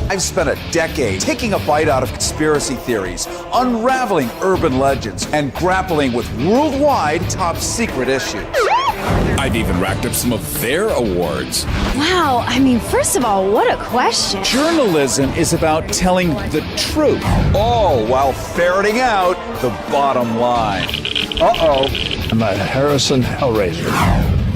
I've spent a decade taking a bite out of conspiracy theories, unraveling urban legends, and grappling with worldwide top secret issues. I've even racked up some of their awards. Wow, I mean, first of all, what a question. Journalism is about telling the truth, all while ferreting out the bottom line. I'm a Harrison Hellraiser.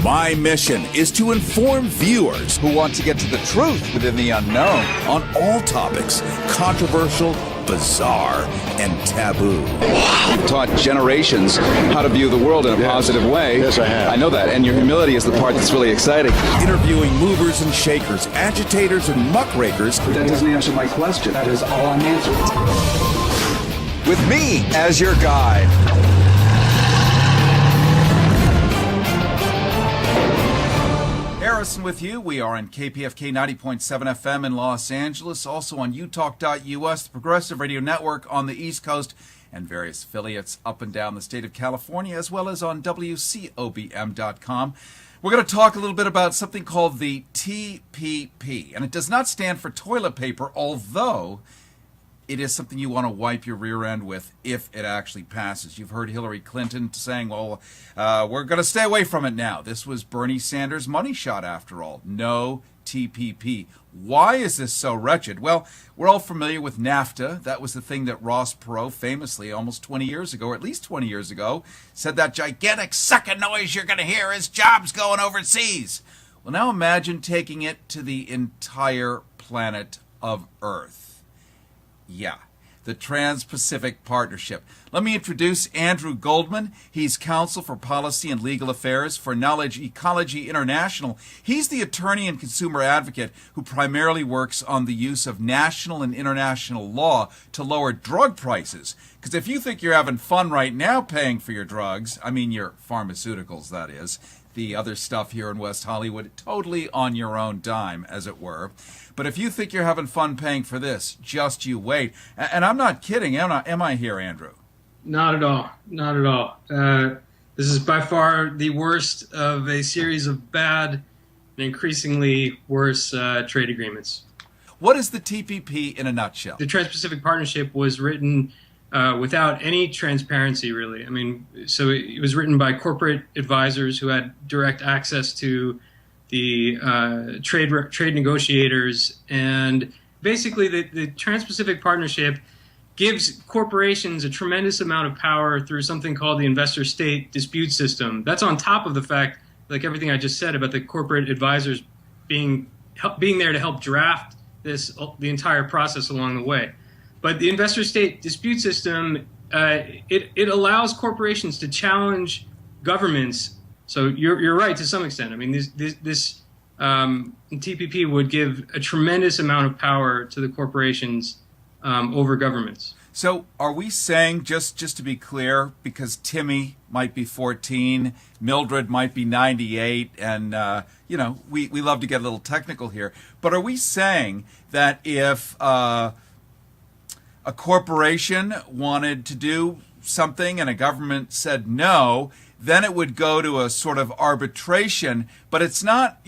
My mission is to inform viewers Who want to get to the truth within the unknown. on all topics, controversial, bizarre, and taboo. You've taught generations how to view the world in a positive way. Yes, I have. I know that, and your humility is the part that's really exciting. Interviewing movers and shakers, agitators and muckrakers. That doesn't answer my question. That is all I'm answering. With me as your guide. Harrison with you. We are on KPFK 90.7 FM in Los Angeles, also on utalk.us, the Progressive Radio Network on the East Coast, and various affiliates up and down the state of California, as well as on WCOBM.com. We're going to talk a little bit about something called the TPP, and it does not stand for toilet paper, although it is something you want to wipe your rear end with if it actually passes. You've heard Hillary Clinton saying, well, we're going to stay away from it now. This was Bernie Sanders' money shot, after all. No TPP. Why is this so wretched? Well, we're all familiar with NAFTA. That was the thing that Ross Perot famously almost 20 years ago, or at least 20 years ago, said that gigantic sucking noise you're going to hear is jobs going overseas. Well, now imagine taking it to the entire planet of Earth. Yeah, the Trans-Pacific Partnership. Let me introduce Andrew Goldman. He's Counsel for Policy and Legal Affairs for Knowledge Ecology International. He's the attorney and consumer advocate who primarily works on the use of national and international law to lower drug prices. Because if you think you're having fun right now paying for your drugs, I mean your pharmaceuticals, that is, the other stuff here in West Hollywood, totally on your own dime, as it were. But if you think you're having fun paying for this, just you wait. And I'm not kidding, am I here, Andrew? Not at all. Not at all. This is by far the worst of a series of bad and increasingly worse trade agreements. What is the TPP in a nutshell? The Trans-Pacific Partnership was written without any transparency, really. I mean, so it was written by corporate advisors who had direct access to the trade negotiators, and basically the Trans-Pacific Partnership gives corporations a tremendous amount of power through something called the investor-state dispute system. That's on top of the fact, like everything I just said about the corporate advisors being there to help draft the entire process along the way. But the investor-state dispute system, it allows corporations to challenge governments. So you're right to some extent. I mean, this TPP would give a tremendous amount of power to the corporations over governments. So are we saying, just to be clear, because Timmy might be 14, Mildred might be 98, and, we love to get a little technical here, but are we saying that if a corporation wanted to do something and a government said no, then it would go to a sort of arbitration, but it's not,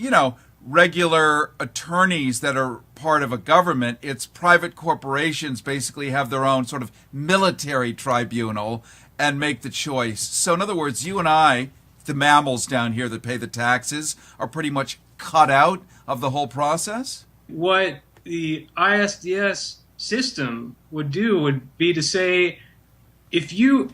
regular attorneys that are part of a government. It's private corporations basically have their own sort of military tribunal and make the choice. So in other words, you and I, the mammals down here that pay the taxes, are pretty much cut out of the whole process? What the ISDS system would do would be to say, if you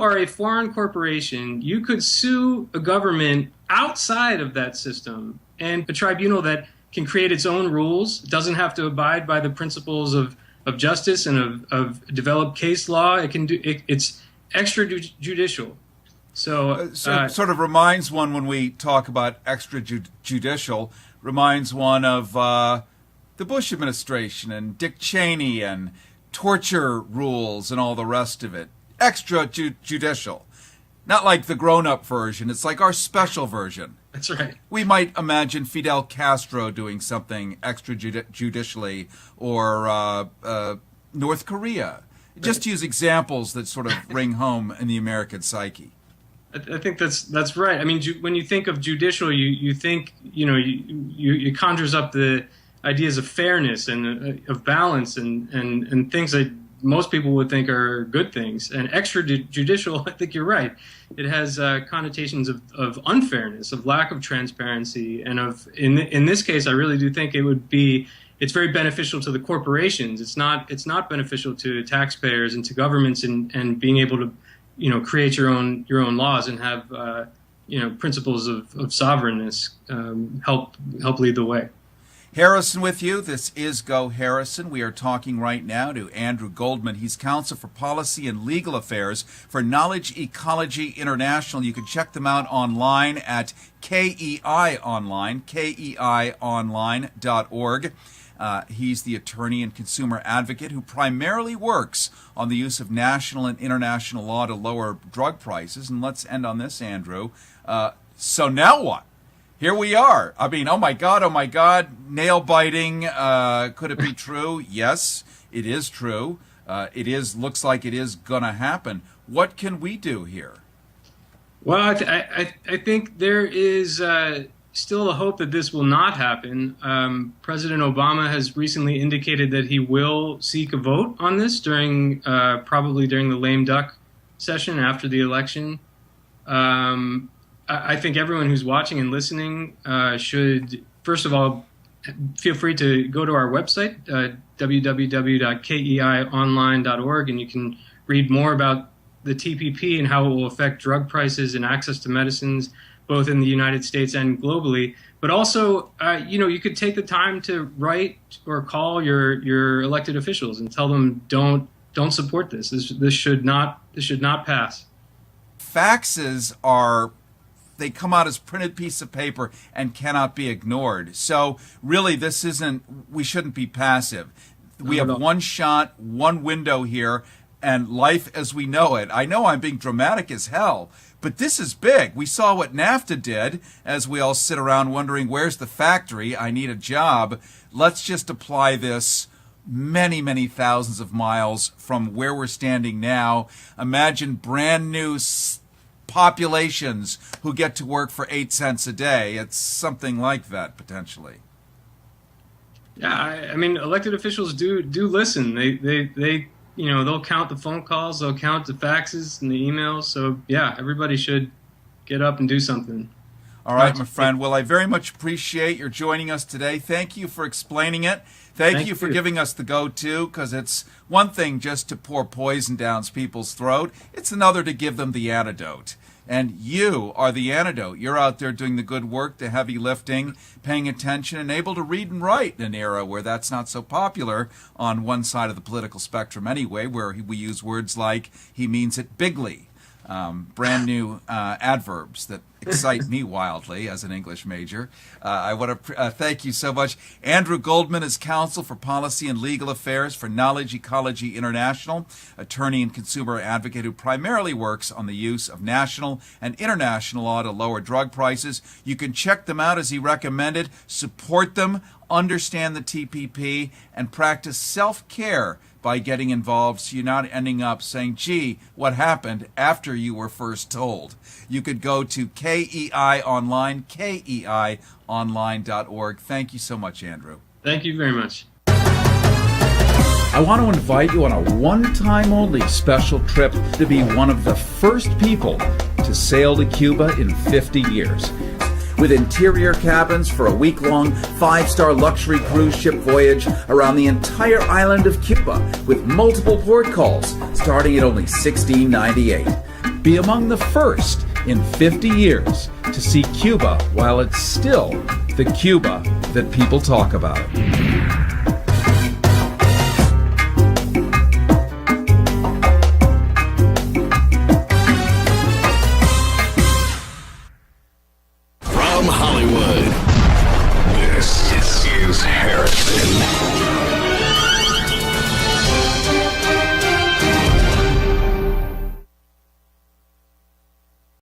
are a foreign corporation, you could sue a government outside of that system, and a tribunal that can create its own rules, doesn't have to abide by the principles of justice and of developed case law. It can do it's extrajudicial. So sort of reminds one, when we talk about extrajudicial, reminds one of the Bush administration and Dick Cheney and torture rules and all the rest of it. Extrajudicial. Not like the grown-up version. It's like our special version. That's right. We might imagine Fidel Castro doing something extrajudicially, or North Korea. Just use examples that sort of ring home in the American psyche. I think that's right. I mean, when you think of judicial, you think, it conjures up the ideas of fairness and of balance and things that most people would think are good things. And extrajudicial, I think you're right. It has connotations of unfairness, of lack of transparency, and in this case, I really do think it's very beneficial to the corporations. It's not beneficial to taxpayers and to governments and being able to, create your own laws and have principles of sovereignness help lead the way. Harrison with you. This is Go Harrison. We are talking right now to Andrew Goldman. He's Counsel for Policy and Legal Affairs for Knowledge Ecology International. You can check them out online at KEI Online, keionline.org. He's the attorney and consumer advocate who primarily works on the use of national and international law to lower drug prices. And let's end on this, Andrew. So now what? Here we are. I mean, oh my God, nail biting. Could it be true? Yes, it is true. Looks like it is going to happen. What can we do here? Well, I think there is still a hope that this will not happen. President Obama has recently indicated that he will seek a vote on this probably during the lame duck session after the election. I think everyone who's watching and listening should, first of all, feel free to go to our website, www.keionline.org, and you can read more about the TPP and how it will affect drug prices and access to medicines, both in the United States and globally. But also, you could take the time to write or call your elected officials and tell them don't support this. This should not pass. Faxes they come out as printed piece of paper and cannot be ignored. So really, we shouldn't be passive. We have one shot, one window here, and life as we know it. I know I'm being dramatic as hell, but this is big. We saw what NAFTA did as we all sit around wondering, where's the factory? I need a job. Let's just apply this many, many thousands of miles from where we're standing now. Imagine brand new populations who get to work for 8 cents a day. It's something like that, potentially. Yeah, I mean, elected officials do listen. They they'll count the phone calls, they'll count the faxes and the emails. So yeah, everybody should get up and do something. All right, my friend. Well, I very much appreciate your joining us today. Thank you for explaining it. Thank you for giving us the go-to, because it's one thing just to pour poison down people's throat. It's another to give them the antidote. And you are the antidote. You're out there doing the good work, the heavy lifting, paying attention, and able to read and write in an era where that's not so popular on one side of the political spectrum anyway, where we use words like, he means it bigly. Brand new adverbs that excite me wildly as an English major. I want to thank you so much. Andrew Goldman is Counsel for Policy and Legal Affairs for Knowledge Ecology International, attorney and consumer advocate who primarily works on the use of national and international law to lower drug prices. You can check them out as he recommended, support them, understand the TPP, and practice self-care by getting involved so you're not ending up saying, gee, what happened after you were first told. You could go to KEI Online, keionline.org. Thank you so much, Andrew. Thank you very much. I want to invite you on a one-time only special trip to be one of the first people to sail to Cuba in 50 years. With interior cabins for a week-long 5-star luxury cruise ship voyage around the entire island of Cuba with multiple port calls starting at only $16.98. Be among the first in 50 years to see Cuba while it's still the Cuba that people talk about.